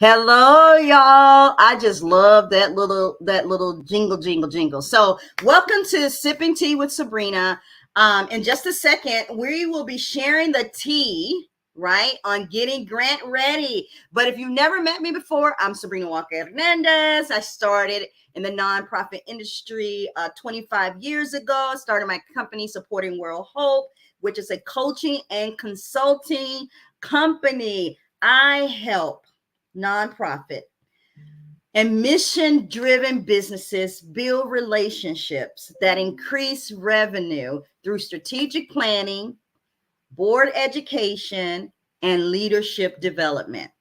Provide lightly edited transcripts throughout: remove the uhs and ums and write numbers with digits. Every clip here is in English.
Hello, y'all. I just love that little jingle. So, welcome to Sipping Tea with Sabrina. In just a second, we will be sharing the tea, right, on getting grant ready. But if you've never met me before, I'm Sabrina Walker Hernandez. I started in the nonprofit industry 25 years ago. I started my company Supporting World Hope, which is a coaching and consulting company. I help nonprofit and mission driven businesses build relationships that increase revenue through strategic planning, board education, and leadership development.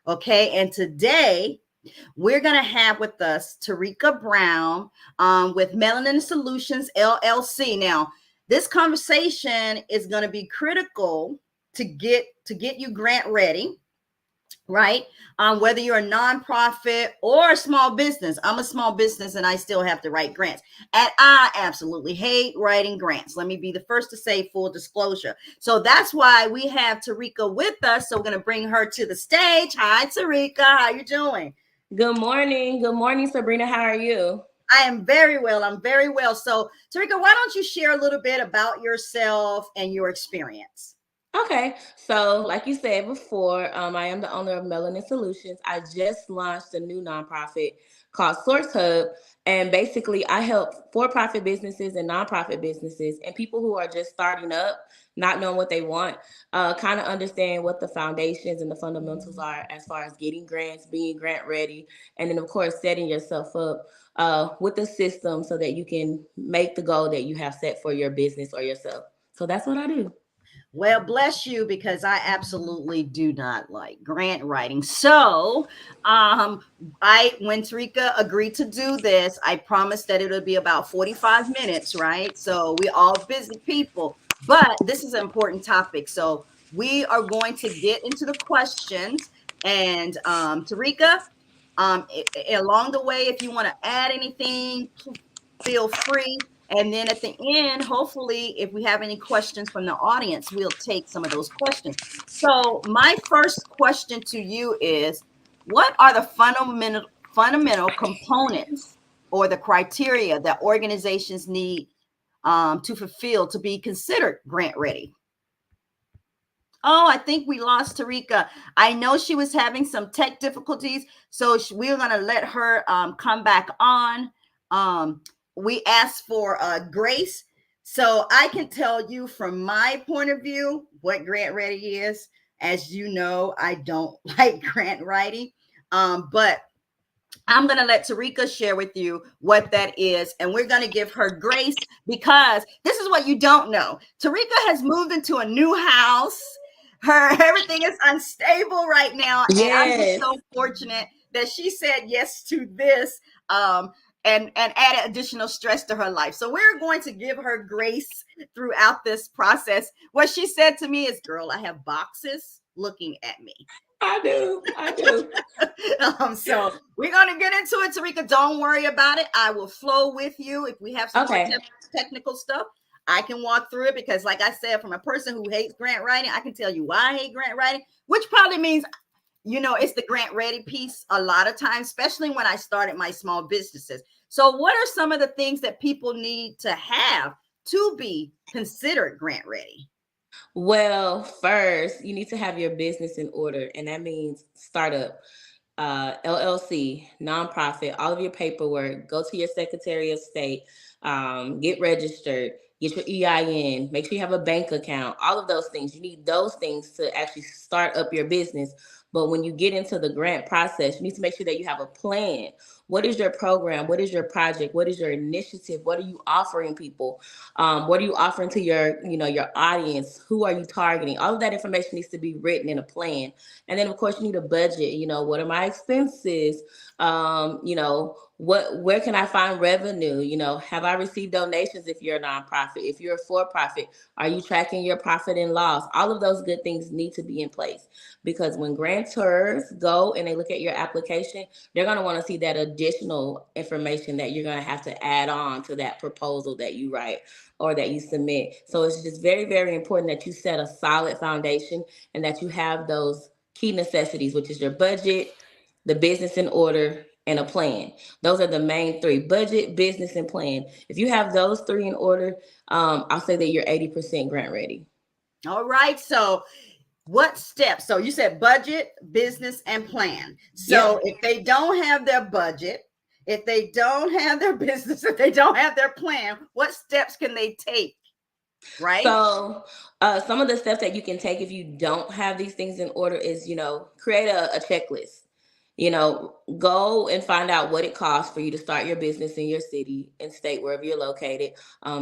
Okay, and today we're going to have with us Terecka Brown with Melanin Solutions LLC. Now, this conversation is going to be critical to get you grant ready, right? Whether you're a nonprofit or a small business. I'm a small business and I still have to write grants. And I absolutely hate writing grants. Let me be the first to say full disclosure. So that's why we have Terecka with us. So we're going to bring her to the stage. Hi, Terecka. How you doing? Good morning. Good morning, Sabrina. How are you? I am very well. I'm very well. So, Terecka, why don't you share a little bit about yourself and your experience? Okay, so like you said before, I am the owner of Melanin Solutions. I just launched a new nonprofit called Source Hub, and basically, I help for-profit businesses and nonprofit businesses and people who are just starting up, not knowing what they want, kind of understand what the foundations and the fundamentals are as far as getting grants, being grant ready, and then of course setting yourself up with the system so that you can make the goal that you have set for your business or yourself. So that's what I do. Well, bless you, because I absolutely do not like grant writing. So, um, when Terecka agreed to do this, I promised that it would be about 45 minutes, right? So we all busy people, but this is an important topic. So we are going to get into the questions, and Terecka, along the way, if you want to add anything, feel free. And then at the end, hopefully, if we have any questions from the audience, we'll take some of those questions. So, my first question to you is, what are the fundamental components or the criteria that organizations need to fulfill to be considered grant ready? Oh, I think we lost Terecka. I know she was having some tech difficulties, so we're going to let her come back on. Um, we asked for grace. So I can tell you from my point of view what grant ready is. As you know, I don't like grant writing, but I'm going to let Terecka share with you what that is. And we're going to give her grace, because this is what you don't know. Terecka has moved into a new house. Her everything is unstable right now. And I'm just Yes. so fortunate that she said yes to this, and added additional stress to her life. So we're going to give her grace throughout this process. What she said to me is, girl, I have boxes looking at me. I do. I do. So we're gonna get into it, Terecka. Don't worry about it. I will flow with you. If we have some more Okay. technical stuff, I can walk through it, because, like I said, from a person who hates grant writing, I can tell you why I hate grant writing, which probably means, it's the grant ready piece a lot of times, especially when I started my small businesses. So, what are some of the things that people need to have to be considered grant ready? Well, first, you need to have your business in order, and that means startup, LLC, nonprofit, all of your paperwork. Go to your Secretary of State, get registered, get your EIN, make sure you have a bank account, all of those things. You need those things to actually start up your business. But when you get into the grant process, you need to make sure that you have a plan. What is your program? What is your project? What is your initiative? What are you offering people? What are you offering to your audience? Who are you targeting? All of that information needs to be written in a plan. And then of course you need a budget. What are my expenses? Where can I find revenue? Have I received donations? If you're a nonprofit, if you're a for-profit, are you tracking your profit and loss? All of those good things need to be in place, because when grantors go and they look at your application, they're going to want to see that additional information that you're going to have to add on to that proposal that you write or that you submit. So it's just very, very important that you set a solid foundation and that you have those key necessities, which is your budget, the business in order, and a plan. Those are the main three: budget, business, and plan. If you have those three in order, I'll say that you're 80% grant ready. All right. So what steps? So you said budget, business, and plan. So Yep. if they don't have their budget, if they don't have their business, if they don't have their plan, what steps can they take? Right? So, some of the steps that you can take if you don't have these things in order is, create a checklist. Go and find out what it costs for you to start your business in your city and state, wherever you're located.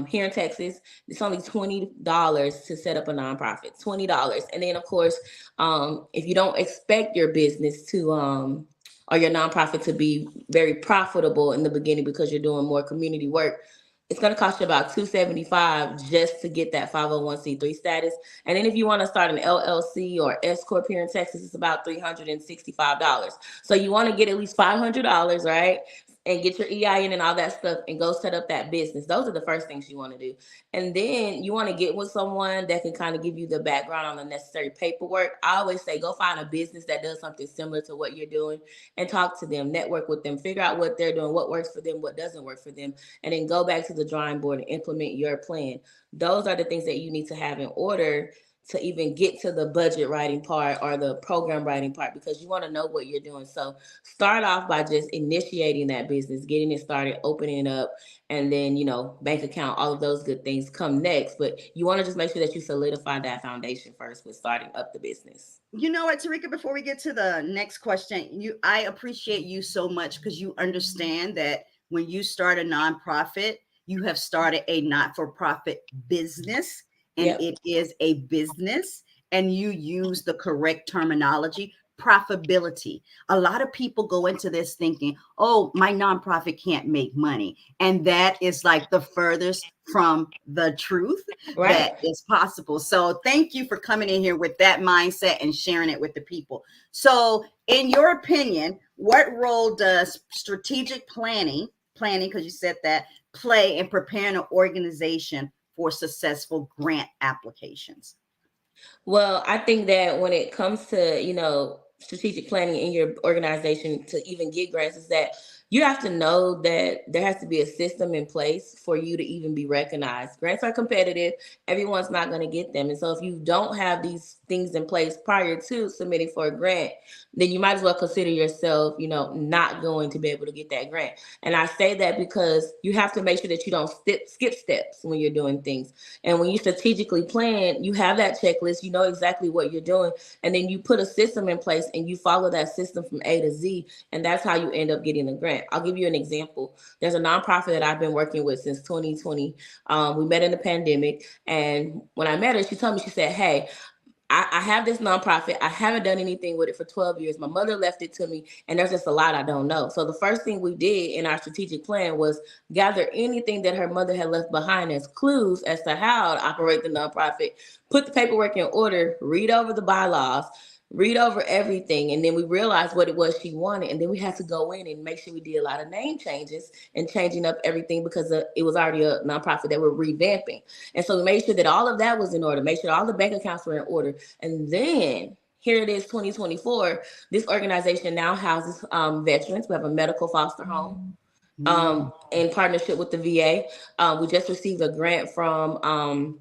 Here in Texas, it's only $20 to set up a nonprofit. $20, and then of course, if you don't expect your business to or your nonprofit to be very profitable in the beginning because you're doing more community work, it's going to cost you about $275 just to get that 501c3 status. And then if you want to start an LLC or S corp here in Texas, it's about $365. So you want to get at least $500, right? And get your EIN and all that stuff and go set up that business. Those are the first things you want to do. And then you want to get with someone that can kind of give you the background on the necessary paperwork. I always say go find a business that does something similar to what you're doing and talk to them, network with them, figure out what they're doing, what works for them, what doesn't work for them, and then go back to the drawing board and implement your plan. Those are the things that you need to have in order to even get to the budget writing part or the program writing part, because you want to know what you're doing. So start off by just initiating that business, getting it started, opening it up, and then, bank account, all of those good things come next. But you want to just make sure that you solidify that foundation first with starting up the business. You know what, Terecka, before we get to the next question, I appreciate you so much because you understand that when you start a nonprofit, you have started a not-for-profit business, and Yep. it is a business, and you use the correct terminology. Profitability. A lot of people go into this thinking, oh, my nonprofit can't make money. And that is like the furthest from the truth Right. that is possible. So thank you for coming in here with that mindset and sharing it with the people. So in your opinion, what role does strategic planning, because you said that, play in preparing an organization for successful grant applications? Well, I think that when it comes to, strategic planning in your organization to even get grants, is that you have to know that there has to be a system in place for you to even be recognized. Grants are competitive. Everyone's not going to get them. And so if you don't have these things in place prior to submitting for a grant, then you might as well consider yourself, not going to be able to get that grant. And I say that because you have to make sure that you don't skip steps when you're doing things. And when you strategically plan, you have that checklist, you know exactly what you're doing, and then you put a system in place and you follow that system from A to Z, and that's how you end up getting a grant. I'll give you an example. There's a nonprofit that I've been working with since 2020. We met in the pandemic, and when I met her, she told me, she said, hey, I have this nonprofit. I haven't done anything with it for 12 years. My mother left it to me, and there's just a lot I don't know. So the first thing we did in our strategic plan was gather anything that her mother had left behind as clues as to how to operate the nonprofit, put the paperwork in order, read over the bylaws, read over everything, and then we realized what it was she wanted, and then we had to go in and make sure we did a lot of name changes and changing up everything because it was already a nonprofit that we're revamping. And so we made sure that all of that was in order, make sure all the bank accounts were in order, and then here it is, 2024. This organization now houses veterans. We have a medical foster home in partnership with the VA. We just received a grant from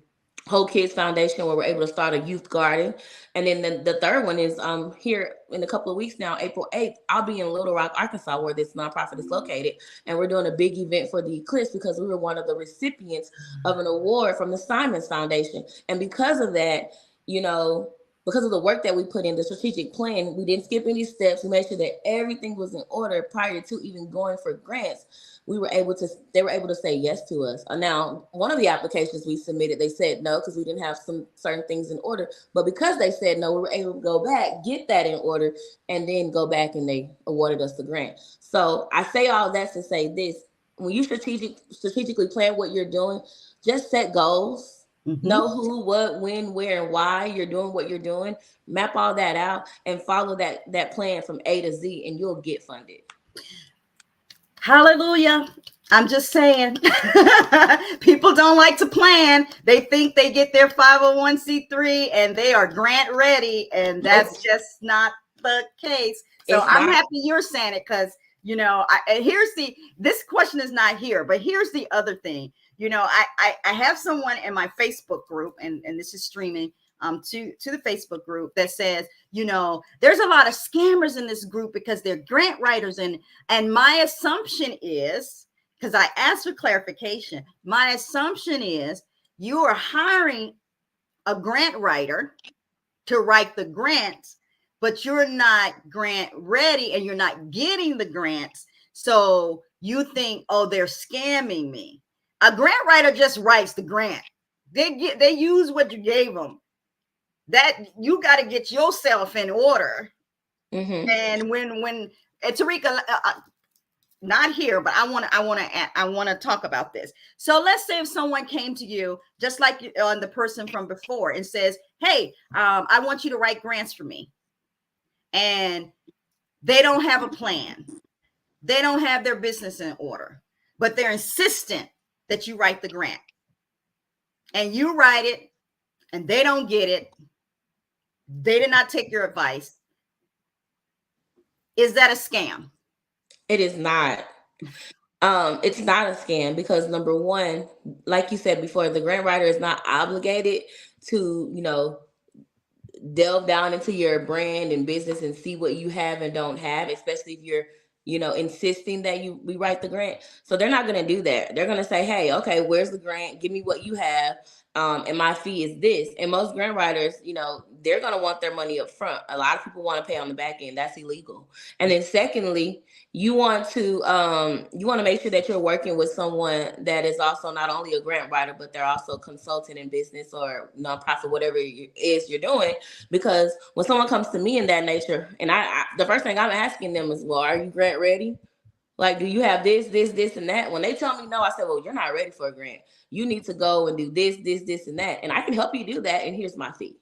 Whole Kids Foundation, where we're able to start a youth garden. And then the third one is here in a couple of weeks now, April 8th, I'll be in Little Rock, Arkansas, where this nonprofit is located. And we're doing a big event for the Eclipse because we were one of the recipients of an award from the Simons Foundation. And because of that, because of the work that we put in the strategic plan, we didn't skip any steps. We made sure that everything was in order prior to even going for grants. They were able to say yes to us. Now, one of the applications we submitted, they said no because we didn't have some certain things in order. But because they said no, we were able to go back, get that in order, and then go back and they awarded us the grant. So I say all that to say this: when you strategically plan what you're doing, just set goals. Mm-hmm. Know who, what, when, where, and why you're doing what you're doing. Map all that out and follow that plan from A to Z, and you'll get funded. Hallelujah. I'm just saying, people don't like to plan. They think they get their 501c3 and they are grant ready, and that's just not the case. So It's I'm not. happy you're saying it because, this question is not here, but here's the other thing. I have someone in my Facebook group, and this is streaming to the Facebook group that says, there's a lot of scammers in this group because they're grant writers. And my assumption is, because I asked for clarification, my assumption is you are hiring a grant writer to write the grants, but you're not grant ready and you're not getting the grants. So you think, oh, they're scamming me. A grant writer just writes the grant. They use what you gave them. That you got to get yourself in order. Mm-hmm. And when Terecka, not here, but I want to talk about this. So let's say if someone came to you, just like the person from before, and says, "Hey, I want you to write grants for me," and they don't have a plan, they don't have their business in order, but they're insistent that you write the grant, and you write it, and they don't get it. They did not take your advice. Is that a scam? It is not. It's not a scam because number one, like you said before, the grant writer is not obligated to, delve down into your brand and business and see what you have and don't have, especially if you're, insisting that we write the grant. So they're not going to do that. They're going to say, hey, okay, where's the grant? Give me what you have. And my fee is this. And most grant writers, they're going to want their money up front. A lot of people want to pay on the back end. That's illegal. And then secondly, you want to make sure that you're working with someone that is also not only a grant writer, but they're also a consultant in business or nonprofit, whatever it is you're doing. Because when someone comes to me in that nature, and the first thing I'm asking them is, well, are you grant ready? Like, do you have this, and that? When they tell me no, I said, well, you're not ready for a grant. You need to go and do this, and that. And I can help you do that. And here's my fee.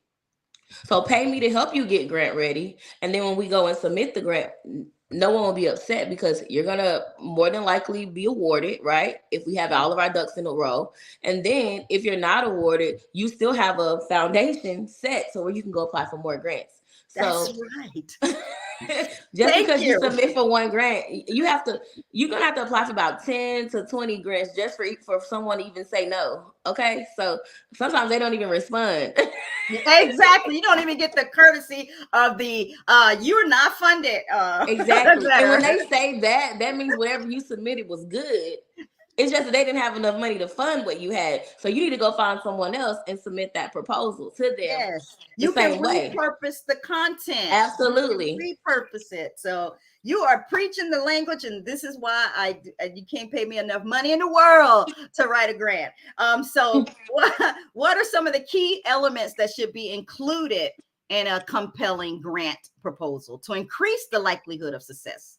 So pay me to help you get grant ready. And then when we go and submit the grant, no one will be upset because you're going to more than likely be awarded, right? If we have all of our ducks in a row. And then if you're not awarded, you still have a foundation set so where you can go apply for more grants. That's So right. just Thank because you you. submit for one grant, you're gonna have to apply for about 10 to 20 grants just for someone to even say no. Okay. So sometimes they don't even respond. Exactly. You don't even get the courtesy of the you're not funded. Exactly. And when they say that, that means whatever you submitted was good. It's just that they didn't have enough money to fund what you had. So you need to go find someone else and submit that proposal to them Yes, the you can same way. repurpose the content. You can Absolutely. repurpose it. So you are preaching the language, and this is why you can't pay me enough money in the world to write a grant. So what are some of the key elements that should be included in a compelling grant proposal to increase the likelihood of success?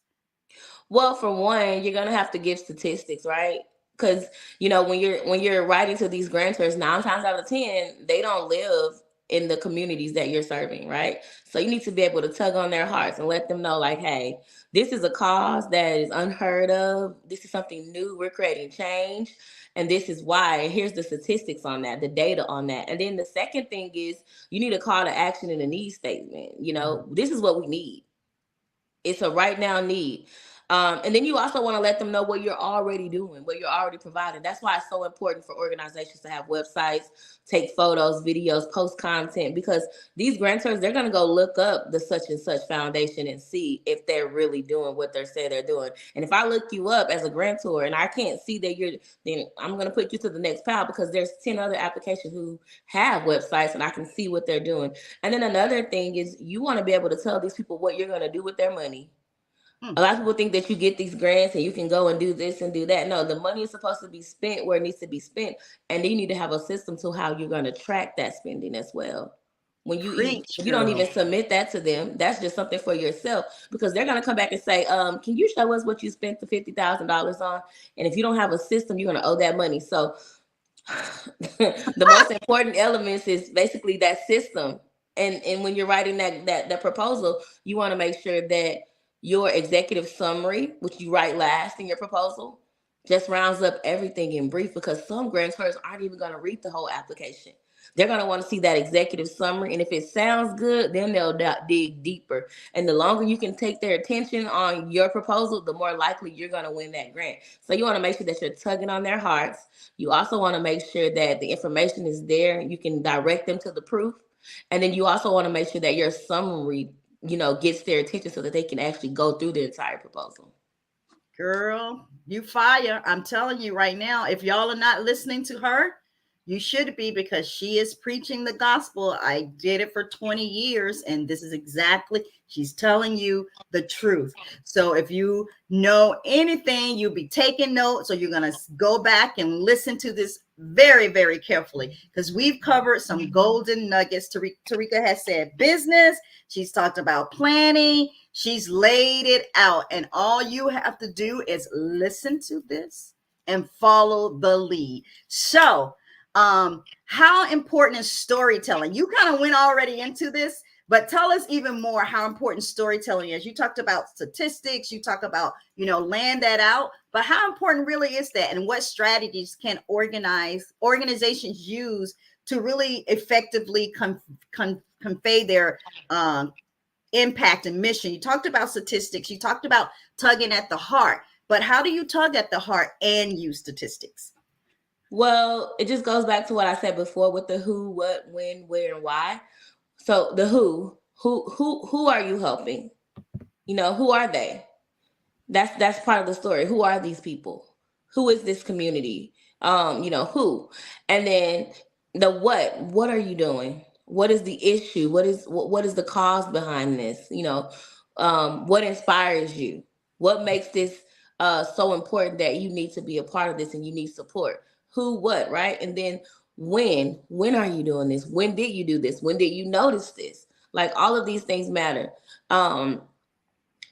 Well, for one, you're gonna have to give statistics, right? Because when you're writing to these grantors, 9 times out of 10, they don't live in the communities that you're serving, right? So you need to be able to tug on their hearts and let them know, like, hey, this is a cause that is unheard of. This is something new. We're creating change, and this is why. And here's the statistics on that, the data on that. And then the second thing is you need a call to action and a need statement. This is what we need. It's a right now need. And then you also want to let them know what you're already doing, what you're already providing. That's why it's so important for organizations to have websites, take photos, videos, post content, because these grantors, they're going to go look up the such and such foundation and see if they're really doing what they're saying they're doing. And if I look you up as a grantor and I can't see that then I'm going to put you to the next pile because there's 10 other applications who have websites and I can see what they're doing. And then another thing is you want to be able to tell these people what you're going to do with their money. A lot of people think that you get these grants and you can go and do this and do that. No, the money is supposed to be spent where it needs to be spent. And then you need to have a system to how you're going to track that spending as well. Preach, You don't girl. even submit that to them. That's just something for yourself because they're going to come back and say, can you show us what you spent the $50,000 on? And if you don't have a system, you're going to owe that money. So the most important elements is basically that system. And when you're writing that proposal, you want to make sure that your executive summary, which you write last in your proposal, just rounds up everything in brief because some grantors aren't even going to read the whole application. They're going to want to see that executive summary. And if it sounds good, then they'll dig deeper. And the longer you can take their attention on your proposal, the more likely you're going to win that grant. So you want to make sure that you're tugging on their hearts. You also want to make sure that the information is there. You can direct them to the proof. And then you also want to make sure that your summary, gets their attention so that they can actually go through the entire proposal. Girl, you fire. I'm telling you right now, if y'all are not listening to her, you should be, because she is preaching the gospel. I did it for 20 years, and this is exactly, she's telling you the truth. So if you know anything, you'll be taking notes, or you're going to go back and listen to this very, very carefully, because we've covered some golden nuggets. Terecka has said business. She's talked about planning. She's laid it out. And all you have to do is listen to this and follow the lead. So, how important is storytelling? You kind of went already into this, but tell us even more how important storytelling is. You talked about statistics, you talk about, land that out, but how important really is that? And what strategies can organizations use to really effectively convey their impact and mission? You talked about statistics, you talked about tugging at the heart, but how do you tug at the heart and use statistics? Well, it just goes back to what I said before with the who, what, when, where, and why. So the who are you helping? Who are they? That's part of the story. Who are these people? Who is this community? Who? And then the what are you doing? What is the issue? What is the cause behind this? What inspires you? What makes this so important that you need to be a part of this and you need support? Who, what, right? And then when are you doing this? When did you do this? When did you notice this? Like, all of these things matter.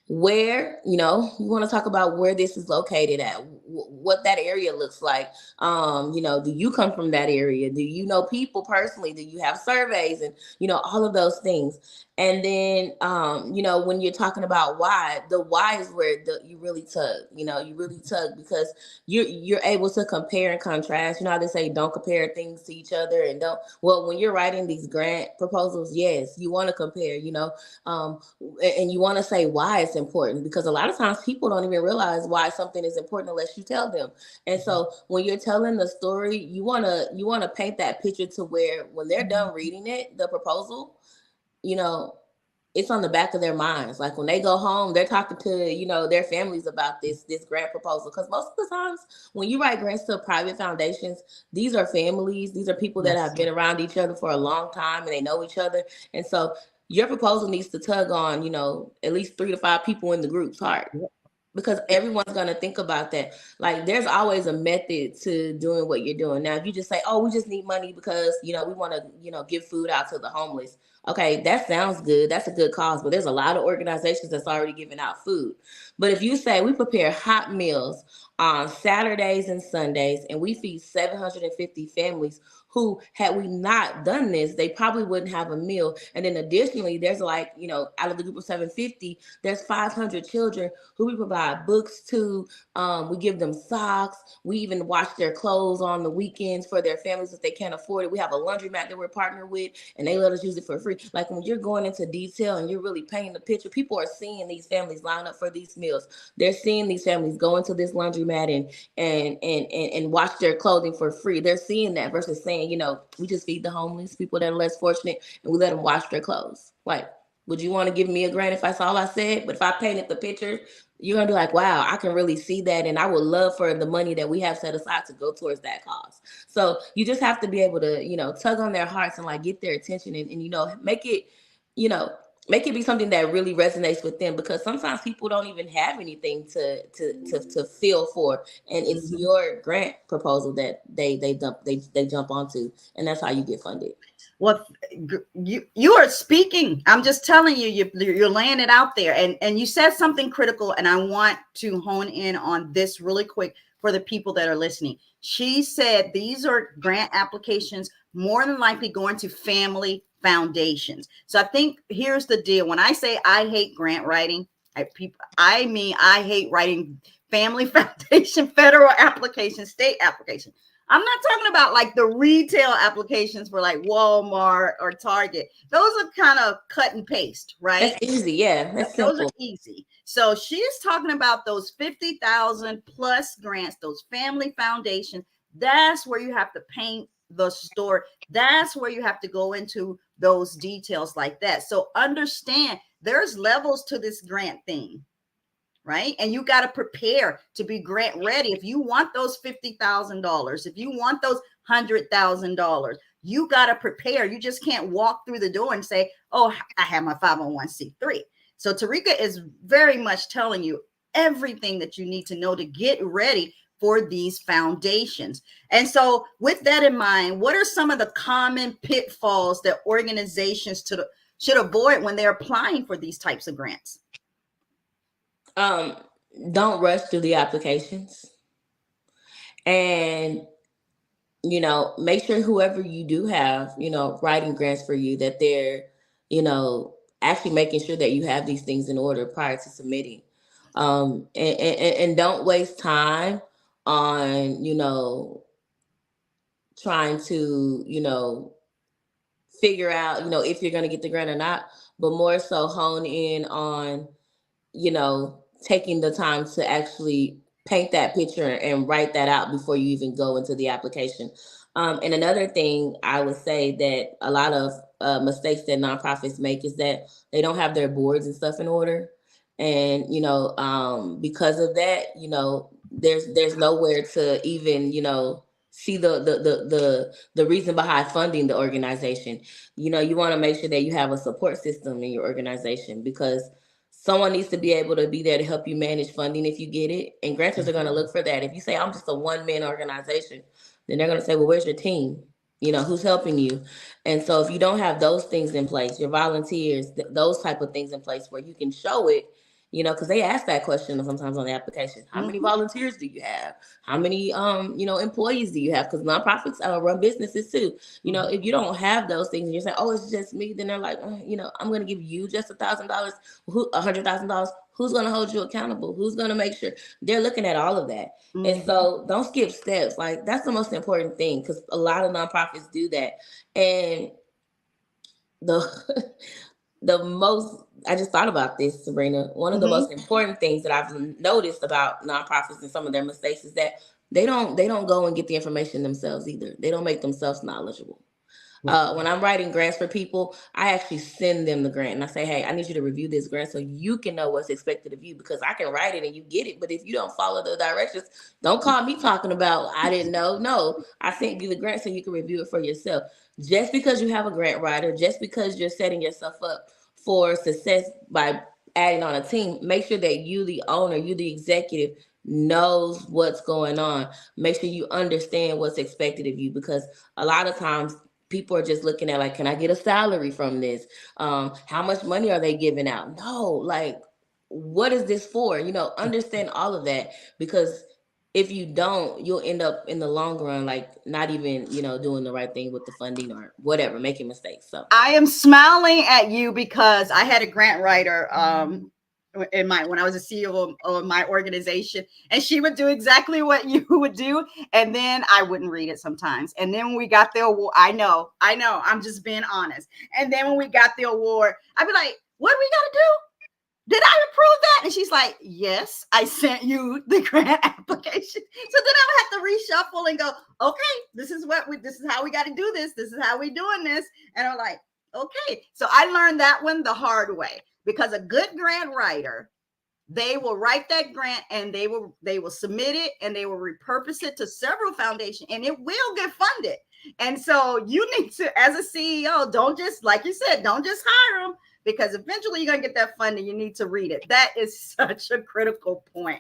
Where, you want to talk about where this is located at, what that area looks like. Do you come from that area? Do you know people personally? Do you have surveys? And all of those things. And then when you're talking about why, the why is where you really tug, because you're able to compare and contrast. How they say don't compare things to each other, and when you're writing these grant proposals, yes, you want to compare, and you want to say why it's important, because a lot of times people don't even realize why something is important unless you tell them. And so when you're telling the story, you want to paint that picture to where when they're done reading the proposal, it's on the back of their minds. Like, when they go home, they're talking to, their families about this grant proposal. Because most of the times when you write grants to private foundations, these are families. These are people that have been around each other for a long time, and they know each other. And so your proposal needs to tug on, at least 3 to 5 people in the group's heart, because everyone's going to think about that. Like, there's always a method to doing what you're doing. Now, if you just say, oh, we just need money because, we want to, give food out to the homeless. Okay, that sounds good. That's a good cause, but there's a lot of organizations that's already giving out food. But if you say we prepare hot meals on Saturdays and Sundays, and we feed 750 families who, had we not done this, they probably wouldn't have a meal. And then additionally, there's out of the group of 750, there's 500 children who we provide books to. We give them socks. We even wash their clothes on the weekends for their families if they can't afford it. We have a laundromat that we're partnered with, and they let us use it for free. Like, when you're going into detail and you're really painting the picture, people are seeing these families line up for these meals. They're seeing these families go into this laundromat and wash their clothing for free. They're seeing that versus saying, we just feed the homeless, people that are less fortunate, and we let them wash their clothes. Like, would you want to give me a grant if that's all I said? But if I painted the picture, you're going to be like, wow, I can really see that. And I would love for the money that we have set aside to go towards that cause. So you just have to be able to, tug on their hearts and, like, get their attention and make it, make it be something that really resonates with them, because sometimes people don't even have anything to feel for. And it's your grant proposal that they jump onto. And that's how you get funded. Well, you are speaking. I'm just telling you, you're laying it out there, and you said something critical, and I want to hone in on this really quick for the people that are listening. She said these are grant applications more than likely going to family foundations. So I think here's the deal. When I say I hate grant writing, I hate writing family foundation, federal application, state application. I'm not talking about like the retail applications for like Walmart or Target. Those are kind of cut and paste, right? That's easy. Yeah, that's Those are simple. easy. So she's talking about those 50,000 plus grants, those family foundations. That's where you have to paint the story. That's where you have to go into those details like that. So understand there's levels to this grant thing, right? And you got to prepare to be grant ready. If you want those $50,000, if you want those $100,000, you got to prepare. You just can't walk through the door and say, oh, I have my 501c3. So Terecka is very much telling you everything that you need to know to get ready for these foundations. And so with that in mind, what are some of the common pitfalls that organizations should avoid when they're applying for these types of grants? Um, don't rush through the applications, and make sure whoever you do have, writing grants for you, that they're, actually making sure that you have these things in order prior to submitting. And don't waste time on, trying to, figure out, if you're going to get the grant or not, but more so hone in on, taking the time to actually paint that picture and write that out before you even go into the application. And another thing I would say that a lot of mistakes that nonprofits make is that they don't have their boards and stuff in order. And, because of that, there's nowhere to even, see the reason behind funding the organization. You want to make sure that you have a support system in your organization, because someone needs to be able to be there to help you manage funding if you get it. And grantors are going to look for that. If you say, I'm just a one-man organization, then they're going to say, well, where's your team? Who's helping you? And so if you don't have those things in place, your volunteers, those type of things in place where you can show it, because they ask that question sometimes on the application. How many volunteers do you have? How many, employees do you have? Because nonprofits run businesses too. If you don't have those things and you're saying, oh, it's just me, then they're like, I'm going to give you just $1,000, $100,000. Who's going to hold you accountable? Who's going to make sure? They're looking at all of that. And so don't skip steps. Like, that's the most important thing, because a lot of nonprofits do that. And the the most, I just thought about this, Sabrina. One of the most important things that I've noticed about nonprofits and some of their mistakes is that they don't go and get the information themselves either. They don't make themselves knowledgeable. When I'm writing grants for people, I actually send them the grant and I say, hey, I need you to review this grant so you can know what's expected of you, because I can write it and you get it. But if you don't follow the directions, don't call me talking about I didn't know. No, I sent you the grant so you can review it for yourself. Just because you have a grant writer, just because you're setting yourself up for success by adding on a team, make sure that you, the owner, you, the executive, knows what's going on. Make sure you understand what's expected of you, because a lot of times people are just looking at, like, can I get a salary from this? How much money are they giving out? No, like, what is this for? Understand all of that, because if you don't, you'll end up in the long run, like, not even, doing the right thing with the funding or whatever, making mistakes. So I am smiling at you because I had a grant writer when I was a CEO of my organization, and she would do exactly what you would do, and then I wouldn't read it sometimes. And then when we got the award, I know, I'm just being honest. And then when we got the award, I'd be like, what do we got to do? Did I approve that? And she's like, yes, I sent you the grant application. So then I would have to reshuffle and go, okay, this is how we got to do this. This is how we doing this. And I'm like, okay. So I learned that one the hard way, because a good grant writer, they will write that grant and they will submit it and they will repurpose it to several foundations and it will get funded. And so you need to, as a CEO, don't just, like you said, don't just hire them, because eventually you're going to get that funding. You need to read it. That is such a critical point.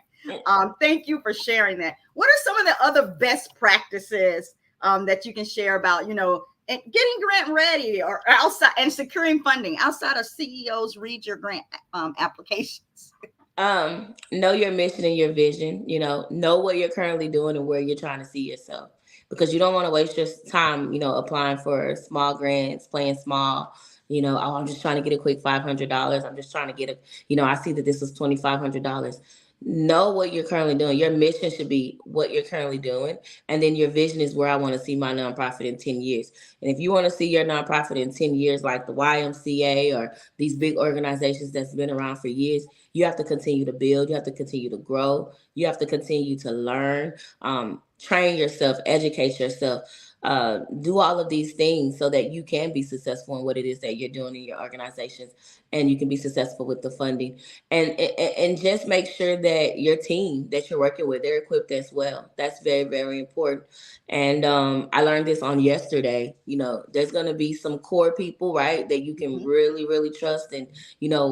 Thank you for sharing that. What are some of the other best practices that you can share about, getting grant ready or outside and securing funding outside of CEOs read your grant applications? Know your mission and your vision. Know what you're currently doing and where you're trying to see yourself, because you don't want to waste your time, applying for small grants, playing small. Oh, I'm just trying to get a quick $500. I'm just trying to get I see that this was $2,500. know what you're currently doing. Your mission should be what you're currently doing. And then your vision is where I want to see my nonprofit in 10 years. And if you want to see your nonprofit in 10 years, like the YMCA or these big organizations that's been around for years, you have to continue to build. You have to continue to grow. You have to continue to learn, train yourself, educate yourself. Do all of these things so that you can be successful in what it is that you're doing in your organizations, and you can be successful with the funding, and just make sure that your team that you're working with, they're equipped as well. That's very, very important. And I learned this on yesterday. There's going to be some core people, right, that you can Mhm. really, really trust and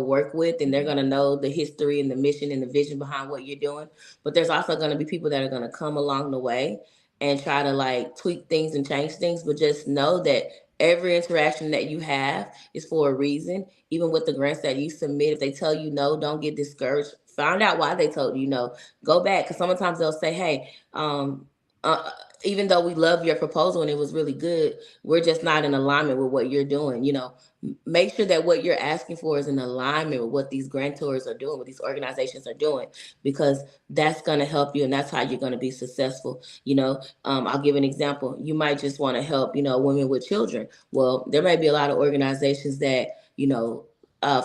work with, and they're going to know the history and the mission and the vision behind what you're doing. But there's also going to be people that are going to come along the way and try to like tweak things and change things. But just know that every interaction that you have is for a reason. Even with the grants that you submit, if they tell you no, don't get discouraged. Find out why they told you no. Go back, because sometimes they'll say, hey, uh, even though we love your proposal and it was really good, we're just not in alignment with what you're doing. Make sure that what you're asking for is in alignment with what these grantors are doing, what these organizations are doing, because that's going to help you, and that's how you're going to be successful. I'll give an example. You might just want to help, women with children. Well, there may be a lot of organizations that,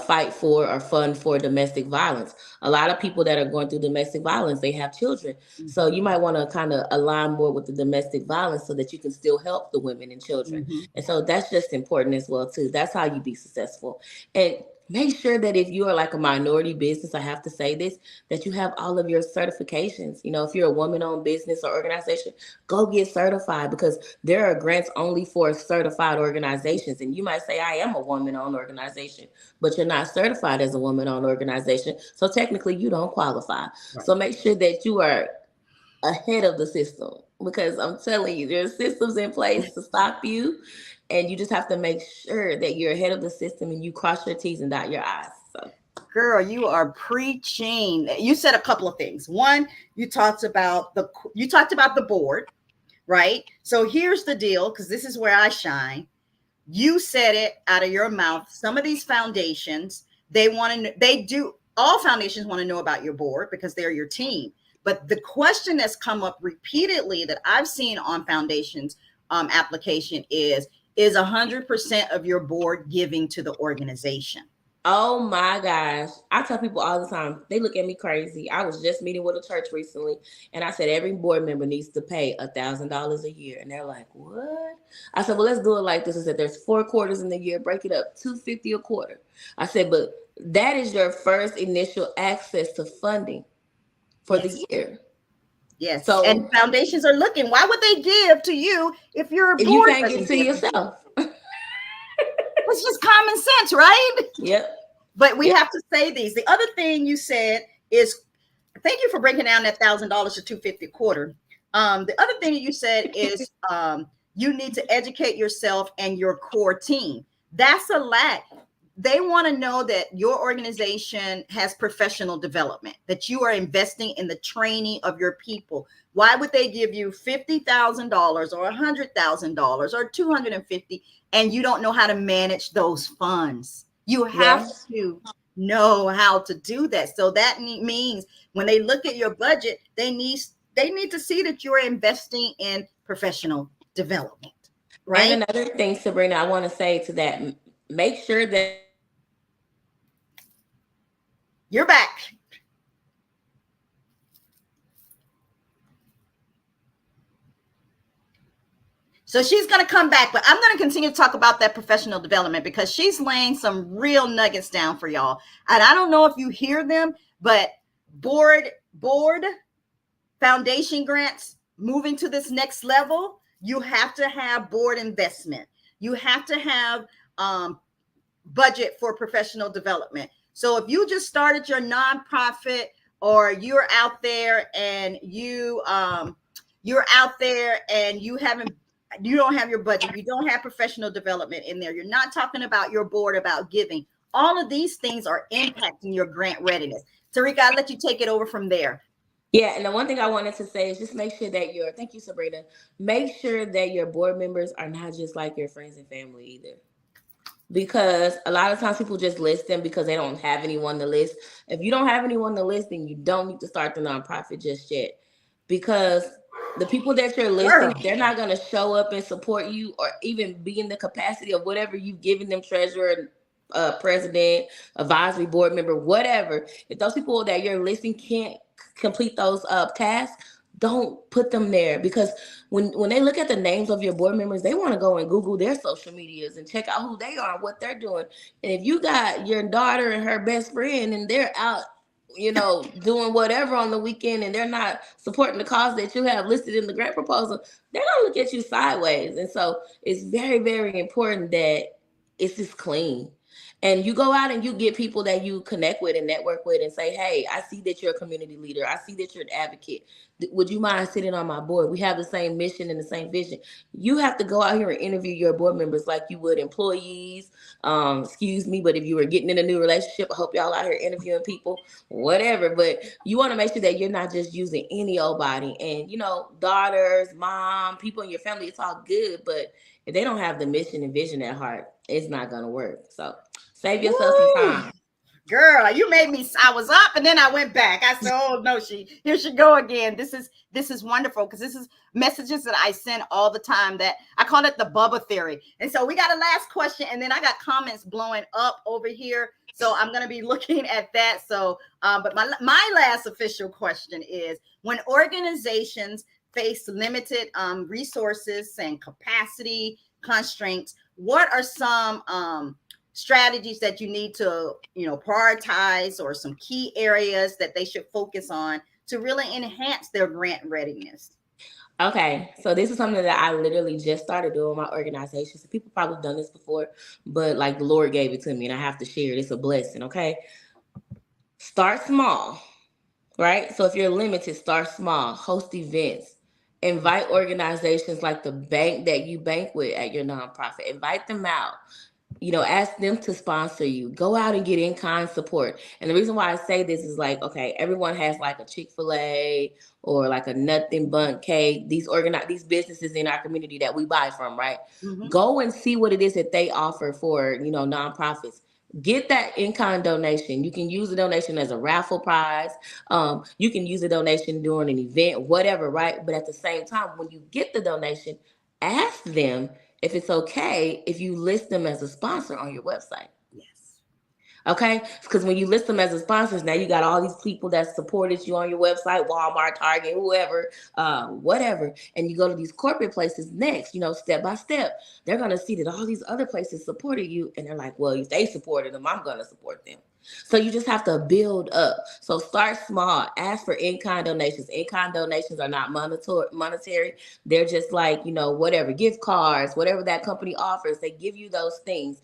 fight for or fund for domestic violence. A lot of people that are going through domestic violence, they have children. So you Mhm. might want to kind of align more with the domestic violence so that you can still help the women and children. Mhm. And so that's just important as well too. That's how you be successful. And make sure that if you are like a minority business, I have to say this, that you have all of your certifications. If you're a woman-owned business or organization, go get certified, because there are grants only for certified organizations. And you might say, I am a woman-owned organization, but you're not certified as a woman-owned organization. So technically you don't qualify. Right. So make sure that you are ahead of the system, because I'm telling you, there's systems in place to stop you, and you just have to make sure that you're ahead of the system and you cross your T's and dot your I's. So Girl, you are preaching. You said a couple of things. One, you talked about the board, right? So here's the deal, because this is where I shine. You said it out of your mouth. Some of these foundations, they want to, they do, all foundations want to know about your board because they're your team. But the question that's come up repeatedly that I've seen on foundations application is 100% of your board giving to the organization? oh my gosh. I tell people all the time, they look at me crazy. I was just meeting with a church recently, and I said every board member needs to pay $1,000 a year. And they're like, what? I said, well, let's do it like this. I said, there's 4 quarters in the year, break it up, $250 a quarter. I said, but that is your first initial access to funding for the Yes. year. Yes. And So foundations are looking. Why would they give to you if your if you board can't give doesn't to give? yourself, It's just common sense, right? yep, But we yep, have to say these. The other thing you said is, thank you for breaking down that $1,000 to 250 a quarter. The other thing that you said is you need to educate yourself and your core team. That's a lack. They want to know that your organization has professional development, that you are investing in the training of your people. Why would they give you $50,000 or $100,000 or 250 and you don't know how to manage those funds? You have yeah. to know how to do that. So that means when they look at your budget, they need to see that you're investing in professional development, And right? another thing, Sabrina, I want to say to that, make sure that your board members are not just like your friends and family You're either. back. So she's going to come back, but I'm going to continue to talk about that professional development because she's laying some real nuggets down for y'all. And I don't know if you hear them, but board foundation grants moving to this next level, you have to have board investment. You have to have budget for professional development. So if you just started your nonprofit, or you're out there and you don't have your budget, you don't have professional development in there, you're not talking about your board about giving. All of these things are impacting your grant readiness. Terecka, I'll let you take it over from there. Yeah, and the one thing I wanted to say is just make sure that thank you, Sabrina, make sure that your board members are not just like your friends and family either. because a lot of times people just list them because they don't have anyone to list. If you don't have anyone to list, then you don't need to start the nonprofit just yet, because the people that you're listing, Girl. they're not going to show up and support you or even be in the capacity of whatever you've given them, treasurer, president, advisory board member, whatever. If those people that you're listing can't complete those tasks, don't put them there, because when they look at the names of your board members, they want to go and Google their social medias and check out who they are and what they're doing. And if you got your daughter and her best friend and they're out, doing whatever on the weekend, and they're not supporting the cause that you have listed in the grant proposal, they're gonna look at you sideways. And so it's very, very important that it's just clean. And you go out and you get people that you connect with and network with and say, hey, I see that you're a community leader. I see that you're an advocate. Would you mind sitting on my board? We have the same mission and the same vision. You have to go out here and interview your board members like you would employees. Excuse me, but if you were getting in a new relationship, I hope y'all out here interviewing people, whatever. But you want to make sure that you're not just using any old body. And, daughters, mom, people in your family, it's all good. But if they don't have the mission and vision at heart, it's not going to work. So save yourself some Woo! time. Girl, you made me. I was up and then I went back. I said, "Oh no, here she go again." This is wonderful because this is messages that I send all the time. That I call it the Bubba theory. And so we got a last question, and then I got comments blowing up over here. So I'm going to be looking at that. So, but my last official question is: when organizations face limited resources and capacity constraints, what are some strategies that you need to prioritize, or some key areas that they should focus on to really enhance their grant readiness? Okay, so this is something that I literally just started doing in my organization. So people probably done this before, but like the Lord gave it to me and I have to share it. It's a blessing, okay? Start small, right? So if you're limited, start small. Host events. Invite organizations like the bank that you bank with at your nonprofit. Invite them out. Ask them to sponsor you. Go out and get in-kind support. And the reason why I say this is like, okay, everyone has like a Chick-fil-A or like a Nothing Bundt Cake. These businesses in our community that we buy from, right? Mm-hmm. Go and see what it is that they offer for, nonprofits. Get that in-kind donation. You can use the donation as a raffle prize. You can use a donation during an event, whatever, right? But at the same time, when you get the donation, ask them if it's okay if you list them as a sponsor on your website. Yes. Okay? Because when you list them as a sponsors, now you got all these people that supported you on your website, Walmart, Target, whoever, whatever. And you go to these corporate places next, step by step. They're going to see that all these other places supported you. And they're like, well, if they supported them, I'm going to support them. So you just have to build up. So start small. Ask for in-kind donations. In-kind donations are not monetary. They're just like, whatever, gift cards, whatever that company offers. They give you those things.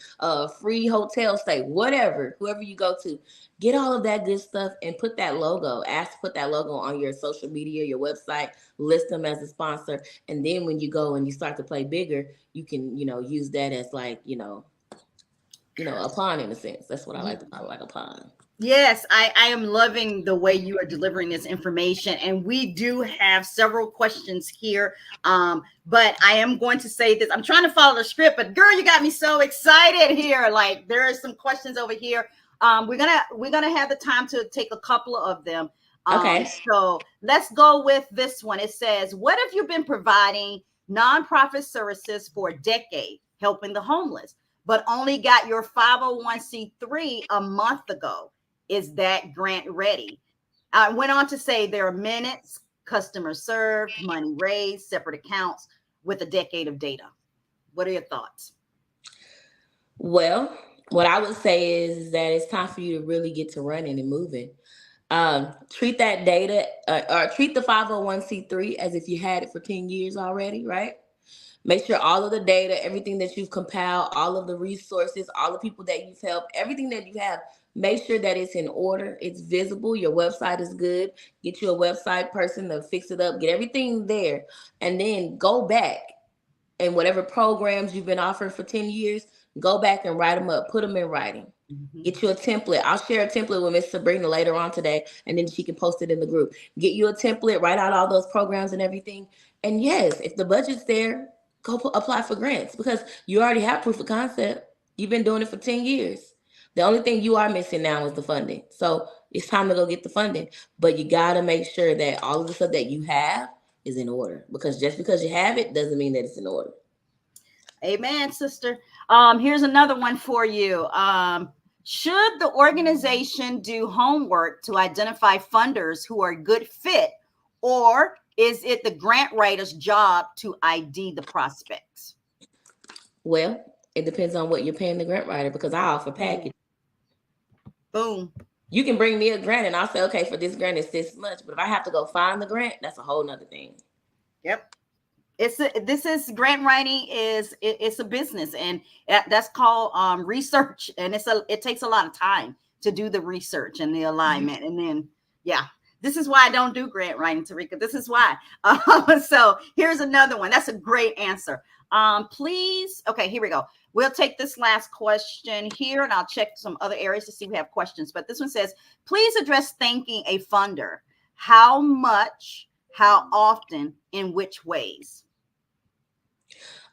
Free hotel stay, whatever, whoever you go to. Get all of that good stuff and put that logo. Ask to put that logo on your social media, your website. List them as a sponsor. And then when you go and you start to play bigger, you can, use that as like, a pawn in a sense. That's what I like to call it, like a pawn. Yes, I am loving the way you are delivering this information. And we do have several questions here. But I am going to say this. I'm trying to follow the script, but girl, you got me so excited here. Like, there are some questions over here. We're gonna have the time to take a couple of them. Okay. So let's go with this one. It says, what have you been providing nonprofit services for a decade, helping the homeless, but only got your 501c3 a month ago? Is that grant ready? I went on to say there are minutes, customers served, money raised, separate accounts with a decade of data. What are your thoughts? Well, what I would say is that it's time for you to really get to running and moving. Treat that data or treat the 501c3 as if you had it for 10 years already, right? Make sure all of the data, everything that you've compiled, all of the resources, all the people that you've helped, everything that you have, make sure that it's in order, it's visible, your website is good. Get you a website person to fix it up, get everything there, and then go back and whatever programs you've been offering for 10 years, go back and write them up, put them in writing. Mm-hmm. Get you a template. I'll share a template with Miss Sabrina later on today, and then she can post it in the group. Get you a template, write out all those programs and everything. And yes, if the budget's there, go apply for grants because you already have proof of concept. You've been doing it for 10 years. The only thing you are missing now is the funding. So it's time to go get the funding. But you got to make sure that all of the stuff that you have is in order. Because just because you have it doesn't mean that it's in order. Amen, sister. Here's another one for you. Should the organization do homework to identify funders who are a good fit, or is it the grant writer's job to ID the prospects? Well, it depends on what you're paying the grant writer because I offer package. Boom. You can bring me a grant and I'll say, okay, for this grant it's this much. But if I have to go find the grant, that's a whole nother thing. Yep. This is grant writing it's a business, and that's called research, and it takes a lot of time to do the research and the alignment, and then this is why I don't do grant writing, Terecka. This is why. So here's another one. That's a great answer. Please, okay, here we go. We'll take this last question here, and I'll check some other areas to see if we have questions. But this one says, please address thanking a funder. How much, how often, in which ways?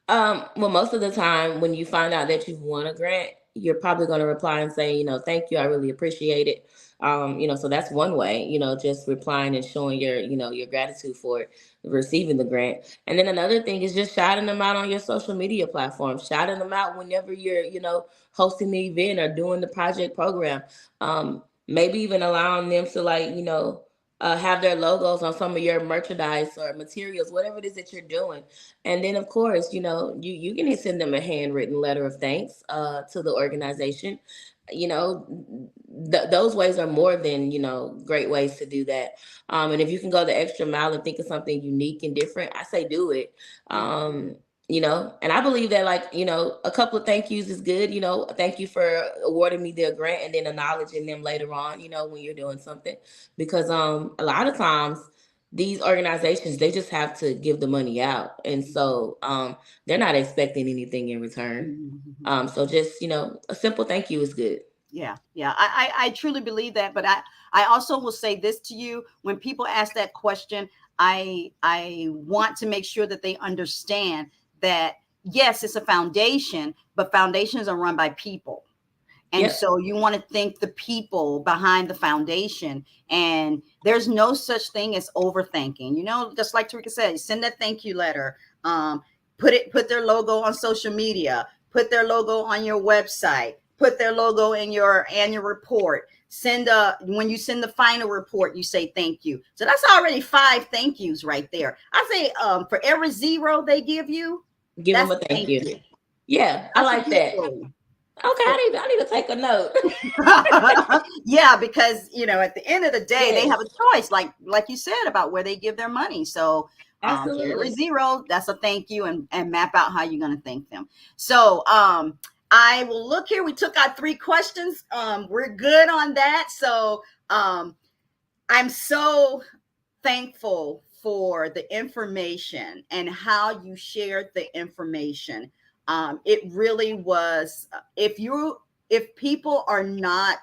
Well, most of the time when you find out that you've won a grant, you're probably going to reply and say, thank you, I really appreciate it. So that's one way, just replying and showing your gratitude for receiving the grant. And then another thing is just shouting them out on your social media platforms, shouting them out whenever you're, hosting the event or doing the project program. Maybe even allowing them to have their logos on some of your merchandise or materials, whatever it is that you're doing. And then, of course, you can send them a handwritten letter of thanks to the organization. Those ways are more than, great ways to do that. And if you can go the extra mile and think of something unique and different, I say do it. And I believe that a couple of thank yous is good. Thank you for awarding me the grant, and then acknowledging them later on, when you're doing something, because a lot of times these organizations, they just have to give the money out. And so they're not expecting anything in return. So just, a simple thank you is good. Yeah. I truly believe that. But I also will say this to you. When people ask that question, I want to make sure that they understand that, yes, it's a foundation, but foundations are run by people. And so you want to thank the people behind the foundation. And there's no such thing as overthanking. Just like Terecka said, send that thank you letter. Put their logo on social media. Put their logo on your website. Put their logo in your annual report. When you send the final report, you say thank you. So that's already 5 thank yous right there. I say for every 0 they give you, give them a thank you. Yeah, I like that. Okay, I need to take a note. Yeah, because at the end of the day, they have a choice, like you said, about where they give their money. So for every 0, that's a thank you, and map out how you're going to thank them. So I will look here. We took out 3 questions. We're good on that. So I'm so thankful for the information and how you shared the information. It really was, if people are not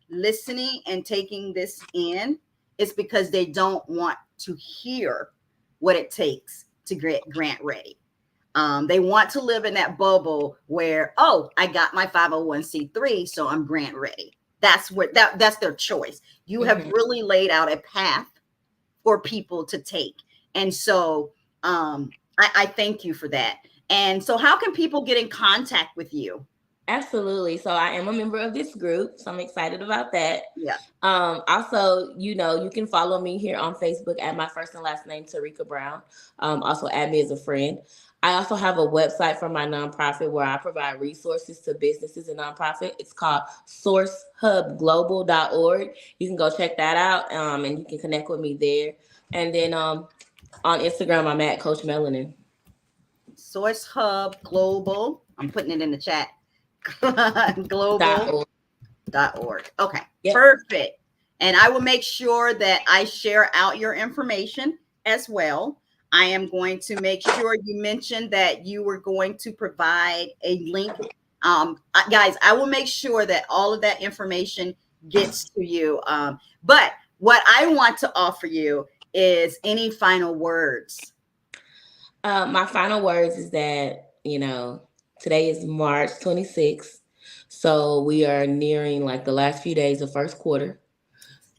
listening and taking this in, it's because they don't want to hear what it takes to get grant ready. They want to live in that bubble where, I got my 501c3, so I'm grant ready. That's their choice. You have really laid out a path for people to take. And so I thank you for that. And so how can people get in contact with you? Absolutely. So I am a member of this group, so I'm excited about that. Yeah. Also, you can follow me here on Facebook at my first and last name, Terecka Brown. Also add me as a friend. I also have a website for my nonprofit where I provide resources to businesses and nonprofit. It's called sourcehubglobal.org. You can go check that out, and you can connect with me there. And then on Instagram, I'm at Coach Melanin. Source Hub Global. I'm putting it in the chat. Global.org. Okay, perfect. And I will make sure that I share out your information as well. I am going to make sure you mention that you were going to provide a link. Guys, I will make sure that all of that information gets to you. But what I want to offer you is any final words. My final words is that, today is March 26th. So we are nearing like the last few days of first quarter.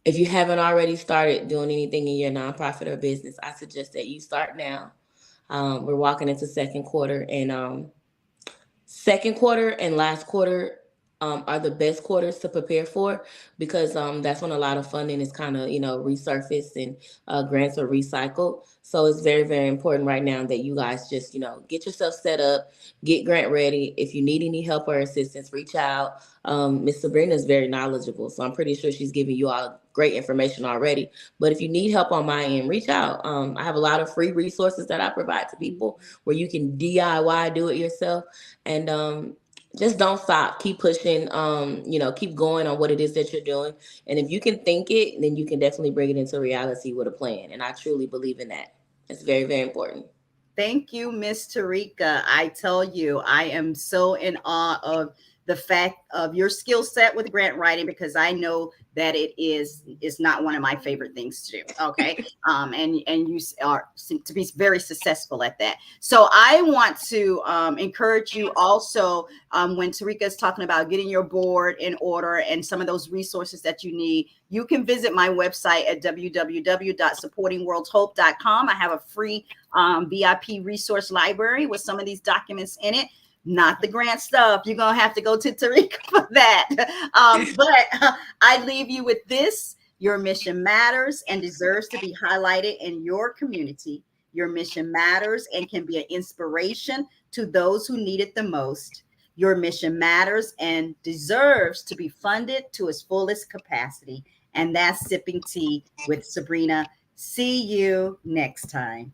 If you haven't already started doing anything in your nonprofit or business, I suggest that you start now. We're walking into second quarter, and second quarter and last quarter are the best quarters to prepare for, because that's when a lot of funding is kind of resurfaced, and grants are recycled. So it's very, very important right now that you guys just get yourself set up, get grant ready. If you need any help or assistance, reach out. Miss Sabrina is very knowledgeable, so I'm pretty sure she's giving you all great information already. But if you need help on my end, reach out. I have a lot of free resources that I provide to people where you can DIY, do it yourself. And just don't stop, keep pushing, keep going on what it is that you're doing. And if you can think it, then you can definitely bring it into reality with a plan, and I truly believe in that. It's very, very important. Thank you, Miss Terecka. I tell you, I am so in awe of the fact of your skill set with grant writing, because I know that it is not one of my favorite things to do. Okay, and you are seem to be very successful at that. So I want to encourage you also, when Terecka is talking about getting your board in order and some of those resources that you need. You can visit my website at www.supportingworldhope.com. I have a free VIP resource library with some of these documents in it. Not the grant stuff. You're going to have to go to Terecka for that. But I leave you with this. Your mission matters and deserves to be highlighted in your community. Your mission matters and can be an inspiration to those who need it the most. Your mission matters and deserves to be funded to its fullest capacity. And that's Sipping Tea with Sabrina. See you next time.